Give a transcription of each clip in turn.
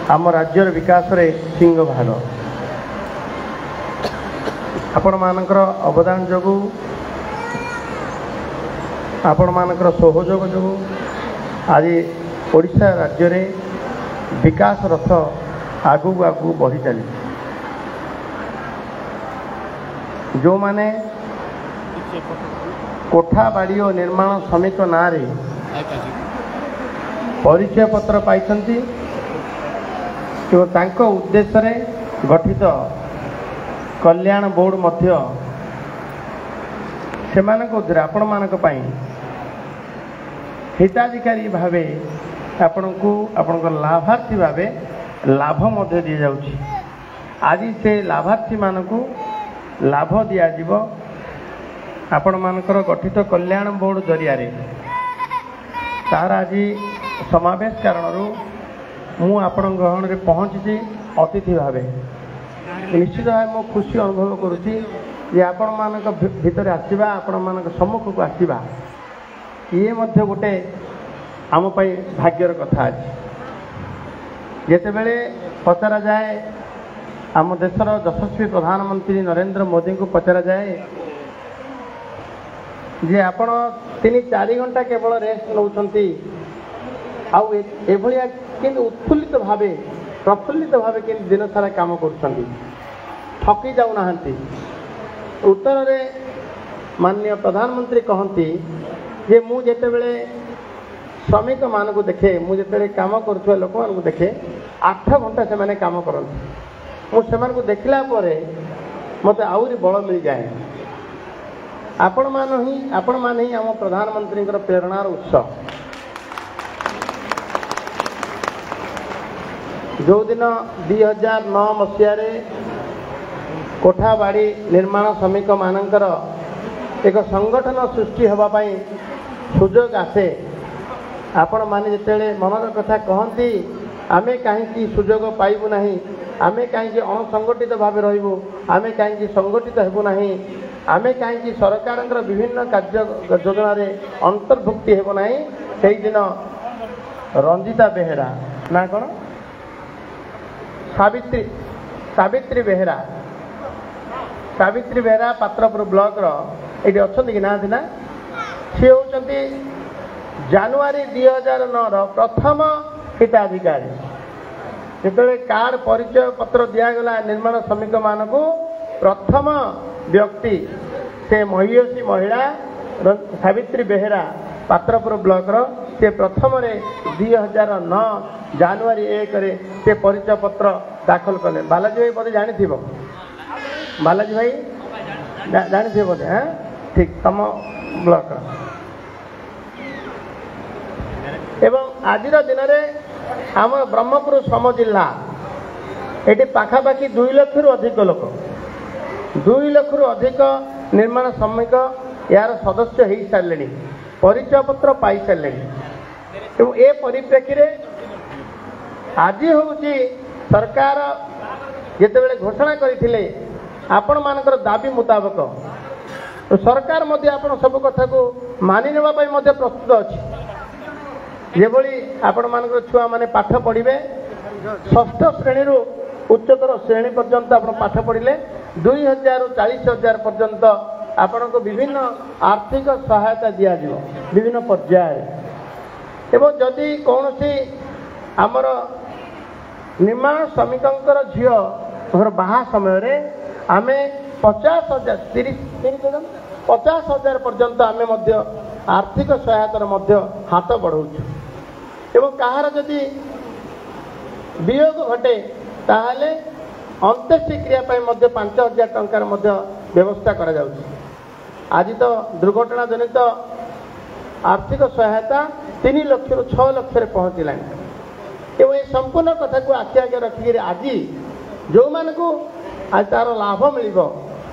आम राज्यर विकास रे सिंह भाग आपण मानकर अवदान जोगु आपण मानकर सहयोग जोगु आज ओडिशा राज्य रे विकास रथ आगु आगु बढ़ी चली जो माने कोठा बाड़ी और निर्माण श्रमिक ना रे परिचय पत्र पाइछंती तांको उद्देश्य रे गठित कल्याण बोर्ड मध्य सेमानक आपण मानक पई हिताधिकारी भावे आपनको आपनको लाभार्थी भावे लाभ मध्य दि जाउछि। आज से लाभार्थी मानकु लाभ दिया जीवो आपण मानकर गठित कल्याण बोर्ड जरिया रे तार आज समावेश कारणरू मु आपण ग्रहण रे पहुँची अतिथि भावे निश्चित भाव मो खुशी अनुभव करुच्ची जे आपण मानक भितर आसवा आपण मानक सम्मुख को आसवा ये मध्य गोटे आम पई भाग्यर कथा अछि। जेतेबेले पचरा जाए आम देशर यशस्वी प्रधानमंत्री नरेंद्र मोदी को पचरा जाए जे आपण 3-4 घंटा केवल रेस्ट नौचंती आउ एभलिया किंतु उत्फुल्लित भावे प्रफुल्लित भावे कि दिन सारा काम कर थकी जाऊना। उत्तर रे माननीय प्रधानमंत्री कहती जे मु जेतेबेले श्रमिक मान को देखे मु जेतेबेले काम करुवा लोक मान को देखे 8 घंटा से माने काम करती मु से को देखला परे मते आउरी बल मिल जाए। आपण मान ही आम प्रधानमंत्री प्रेरणार उत्स। जो दिन 2009 मसीह कोठा बाड़ी निर्माण श्रमिक मानकर एक संगठन सृष्टि होगा पाई सुजोग आसे आपण माने जेतेबेले मनर कथा कहती आमे कहीं सुजोग पाइबू नहीं आमे कहीं अणसंगठित भाव रहिबू आमे कहीं संगठित हेबू नहीं आमे कहीं सरकार विभिन्न कार्य योजना रे अंतर्भुक्ति हेबो नहीं। से दिन रंजिता बेहेरा ना कौन सावित्री बेहेरा पात्रपुर ब्लॉक ये अच्छा कि ना थी ना सी होती जानुआरी 2009 प्रथम हिताधिकारी जिते कार्ड परिचय पत्र दिगला निर्माण श्रमिक मान को प्रथम व्यक्ति से महिषी महिला सावित्री बेहेरा पात्रपुर ब्लॉक से प्रथम 2009 जानुआरी 1 से परिचय पत्र दाखल कले। बालाजी भाई बोधे जानी बालाजी भाई जानी बोधे हाँ ठीक तम ब्लॉक एवं आज दिन में आम ब्रह्मपुर श्रम जिला ये पाखापाखि 2 लाख रु अधिक लोक 2 लाख रु अधिक निर्माण श्रमिक यार सदस्य हो सारे परिचय पत्र पाई सारे एवं ए परिप्रेक्षी आज हूँ सरकार जितेबले घोषणा करते आपण मानकर दाबी मुताबक सरकार मध्य आपण सब कथा को मानि नेबा पई मध्य प्रस्तुत अछि। जेभली आपण मानकर छुआ माने पाठ पढ़िबे 6ठ श्रेणी रु उच्चतर श्रेणी पर्यंत आपण पाठ पढ़िले 2000 रु 40,000 पर्यंत आपण को विभिन्न आर्थिक सहायता दिया जिवो विभिन्न पर्याय एवं जदि कौन सी आमर निर्माण श्रमिकंकर झियो घर बाहा समय रे आमे 50,000 50,000 पर्यंत आमे मध्य आर्थिक सहायतार मध्य हाथ बढ़ाऊँ एवं कहार जदि वियोग घटे ताहले अंत्येष्टि क्रिया पाई मध्य 5,000 टंकार मध्य व्यवस्था करा जाउछि। आज तो दुर्घटना जनित आर्थिक सहायता 3 लाख रु 6 लाख रे पहुँचलानी एवं ये संपूर्ण कथा को आखि आगे रखिक आज जो मान को आज तार लाभ मिल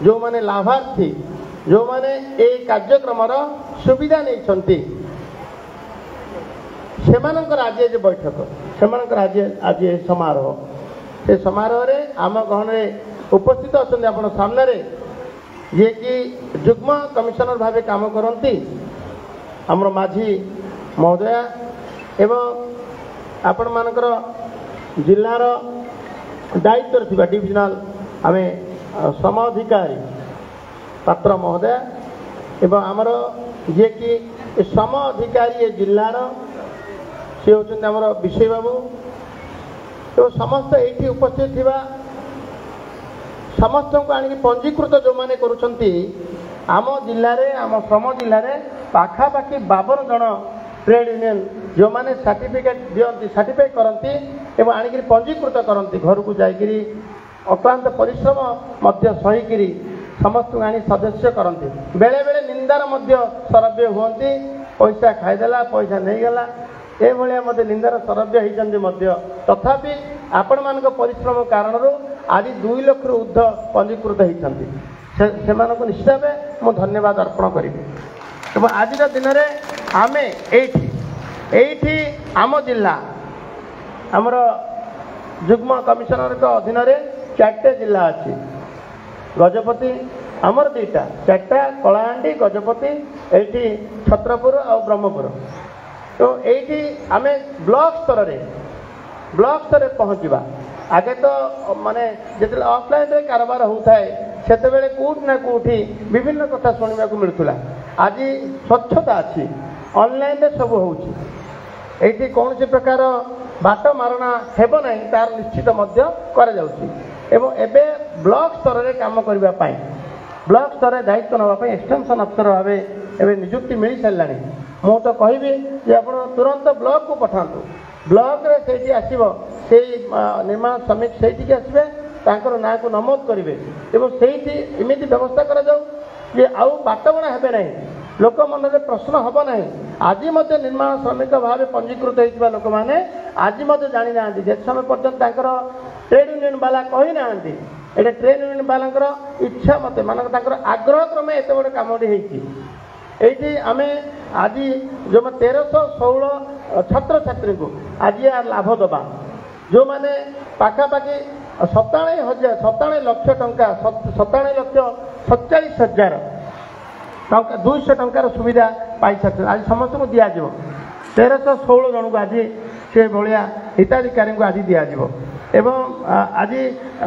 जो माने लाभार्थी जो माने ए कार्यक्रम सुविधा नहीं सेमानकर आज ये बैठक सेमानकर आज समारोह से समारोह रे आम गहन उपस्थित अच्छा आप सामने ये कि युग्म कमिशनर भावे काम करती आमर माझी महोदया एवं आपण मानकर जिलार दायित्व थिबा डिविजनल आमे सम अधिकारी पात्र महोदय एवं आमर जे कि सम अधिकारी जिलार सी होचंदी आमर विषय बाबू एवं समस्त ये उपस्थित थिबा समस्त को आनिक पंजीकृत जो मैंने करुछंती आम जिले में आम श्रम जिले में पाखापाखि 52 जन ट्रेड यूनियन जो मैंने सर्टिफिकेट दियंती सर्टिफाई करती एवं आनिक पंजीकृत करती घर को जाकरी अक्लांत परिश्रम मध्य सहीकरी समस्त आनी सदस्य करती बेले बेले निंदार मध्य सरव्य हुंती पैसा खाईदेला पैसा नहीं गला ए भलिया मध्य निंदार सरव्य होती तथापि आपण मान परिश्रम कारण आज 2 लाख रु ऊर्ध्व पंजीकृत होती से निश्चित भाव मु धन्यवाद अर्पण करी आज दिन में आम ये आम जिला आमर जुग्म कमिशनर अधीन 4टे जिला अच्छी गजपति आमर 2टा 4टा कलाहांडी गजपति ये छत्रपुर और ब्रह्मपुर तो ये आम ब्लॉक स्तर पहुँचवा आगे तो माने जिते ऑफलाइन रे कारोबार होता है सेतेबेले कोठी ना कोठी विभिन्न कथा सुनिबा को मिलुला आज स्वच्छता अच्छी ऑनलाइन रे सब होउची एठी कौन सी प्रकार बाट मारणा हेबो नहीं तार निश्चित मध्य करा जाउची एवं एबे ब्लॉक स्तर रे काम करबा पाई ब्लॉक स्तर रे दायित्व नबा पाई एक्सटेंशन अफसर भाबे एबे नियुक्ति मिल सल्लानी मु तो कहबी जे आपण तुरंत ब्लॉक को पठांतु ब्लॉक रे सेठी आसीबो से निर्माण श्रमिक सेठी के आसबे तांकर ना को नमोद करेंगे एवं सेठी एमिति व्यवस्था करा जाऊ जे आउ बाटबणा हेबे नहीं लोक मन में प्रश्न हम ना आज निर्माण श्रमिक भाव पंजीकृत होता लोक मैंने आज जानी ना जे समय पर्यंत ट्रेड यूनियन बाला कही ना ये ट्रेड यूनियन बाला इच्छा मत मान आग्रह क्रमे एत बड़े कमटी ये आम आज जो 1316 छात्र छात्री को आज लाभ दबा जो मैंने पाखापाखि 97 लक्ष टंका 97,47,000 टंका 200 टंकार सुविधा पाई सारी आज समस्त को दिज्व 1316 जन को आज से भाया हिताधिकारी को आज दिज्व एवं आज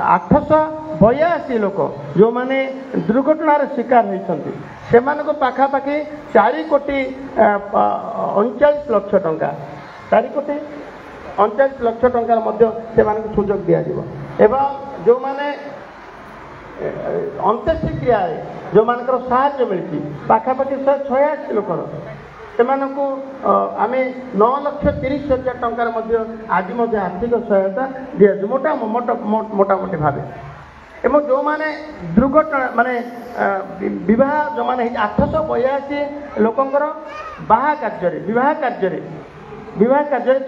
882 लोक जो मैंने दुर्घटनार शिकार होती से पाखापाखि 4 कोटी 39 लक्ष टंका 4 कोटी 39 लक्ष टंकार मध्य से सुजोग दिज्व एवं जो मैंने अंत्येष्टि क्रिया जो मानकर साहाय्य मिलती पाखापाखि 186 लोकर से आम 9,30,000 टंकार आज आर्थिक सहायता दिज्व मोटामोटी भाव एवं जो मैंने दुर्घटना माने विवाह जो मैंने 882 लोकंर बाहा कार्य विवाह कार्य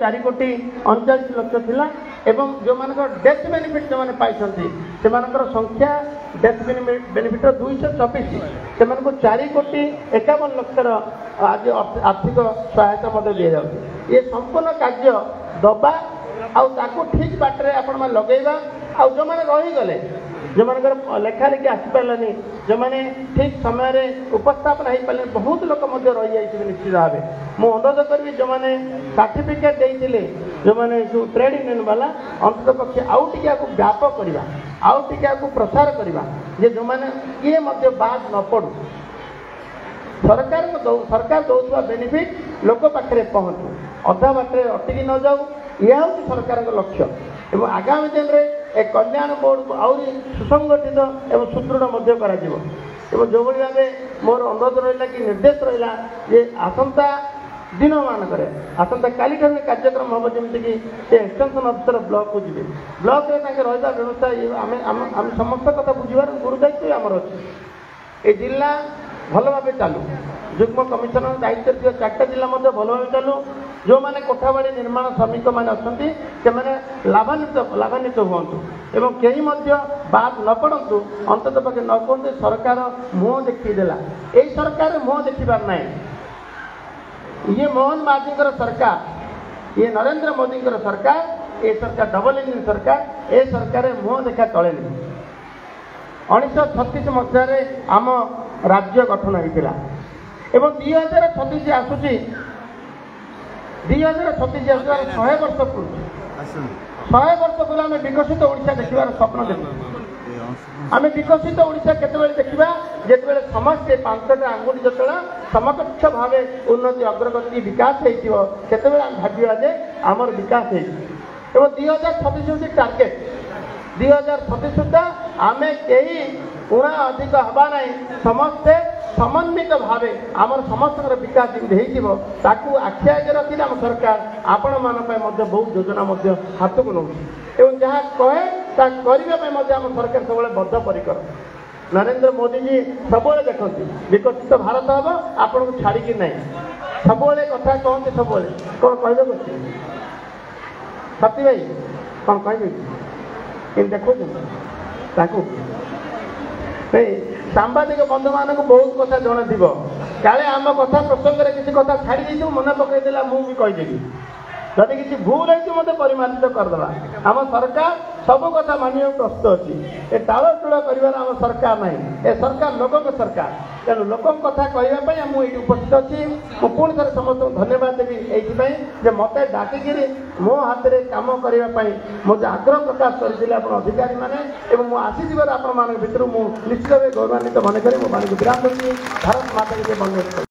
4 कोटी 39 लक्ष थिला एवं जो मानकर डेथ बेनिफिट जो मैंने पाई से संख्या डेथ बेनिफिट 224 से 4 कोटी 51 लक्षर आज आर्थिक सहायता दि जाए ये संपूर्ण कार्य दबा आउ ठीक बाटे आपण लगेगा आउ जो मैंने रहीगले जो मानकर लेखा लेखि आसपारानी जो मैंने ठीक समय उपस्थापन हो पारे बहुत लोक रही जाइए निश्चित भाव मुझे अनुरोध करी जो मैंने सर्टिफिकेट देते जो मैंने जो ट्रेड यूनियन वाला अंत पक्षे आउ टे व्यापक करवा आउ टे प्रसार करवा जे जो मैंने किए बाद न पड़ू सरकार दौरा बेनिफिट लोक पाखे पहुँचू अधा बाटे अटकी न जाऊ यह हूँ सरकार लक्ष्य एवं आगामी दिन में एक कल्याण बोर्ड को आहरी सुसंगठित एवं सुदृढ़ एवं जो भाव मोर अनुरोध रहा कि निर्देश रहा जे आसंता दिन मानक आसंता काली कार्यक्रम हम जमीक एक्सटेंशन अफिसर ब्लॉक को जी ब्लॉक रे रहा व्यवस्था आम समस्त कथा बुझार गुरु दायित्व आमर अच्छे ये जिला भल भाव चालू जुग्म कमिशनर दायित्व 4टा जिला भल भाव चालू जो मैंने कोठाबाड़ी निर्माण श्रमिक मैंने अच्छा लाभान्वित हूँ एवं कहीं बाद न पड़तु अंतत पक्षे न कहते सरकार मुह देखीदेला यही सरकार मुह देखिबार ना ये मोहन माझी सरकार ये नरेंद्र मोदी सरकार ये सरकार डबल इंजिन सरकार ये सरकार मुह देखा चले 1936 मसीह आम राज्य गठन होता एवं 2036 आसूची 2036 100 वर्ष पूर्व 100 वर्ष पूर्व आम विकसित ओडिशा देखिबार स्वप्न देखु आम विकसित ओडिशा केतेबेले देखिबा जेतेबेले समस्ते 5टा आंगुठी जतला समकक्ष भावे उन्नति अग्रगति विकास हेतिबो केतेबेले आम भाबिबा जे हमर विकास हेति एवं 2026 होती टार्गेट 2026 सुधा आम कहीं उणा अधिक हवा ना समस्ते समन्वित भाव आमर समस्त विकास जमी ताकू आखि आगे रखी आम सरकार आपण मान बहुत योजना हाथ को नौ जहाँ कहे करने आम सरकार सब बद्धपरिकर नरेंद्र मोदी जी सब देखते विकसित भारत हम आपन को छाड़ी ना सब कथा कहते सब कौन कह सती भाई कौन कह देखो सांबादिक बंधु मान बहुत कथा जन थी काले आम कथा प्रसंग में किसी कथा छाड़ी मन पकईदेला मुझे कहीदेवी जदि किसी भूल है मत परिमार्जित करदे आम सरकार सब कथा मानिया प्रस्तुत अच्छी ए टालटूल कर सरकार ना ए सरकार लोकों सरकार तेणु लोकों कथा कहवाई मुझे उपस्थित अच्छी मुझे पुणी थे समस्त धन्यवाद देवी ये मत डाकिकी मो हाथ में कम करने मुझे आग्रह प्रकाश करते अधिकारी मैंने मुझे आसीजर आपण भितर मुझे निश्चित भाव गौरवान्वित मन करें मो विराम दूसरी भारत माता के बंदे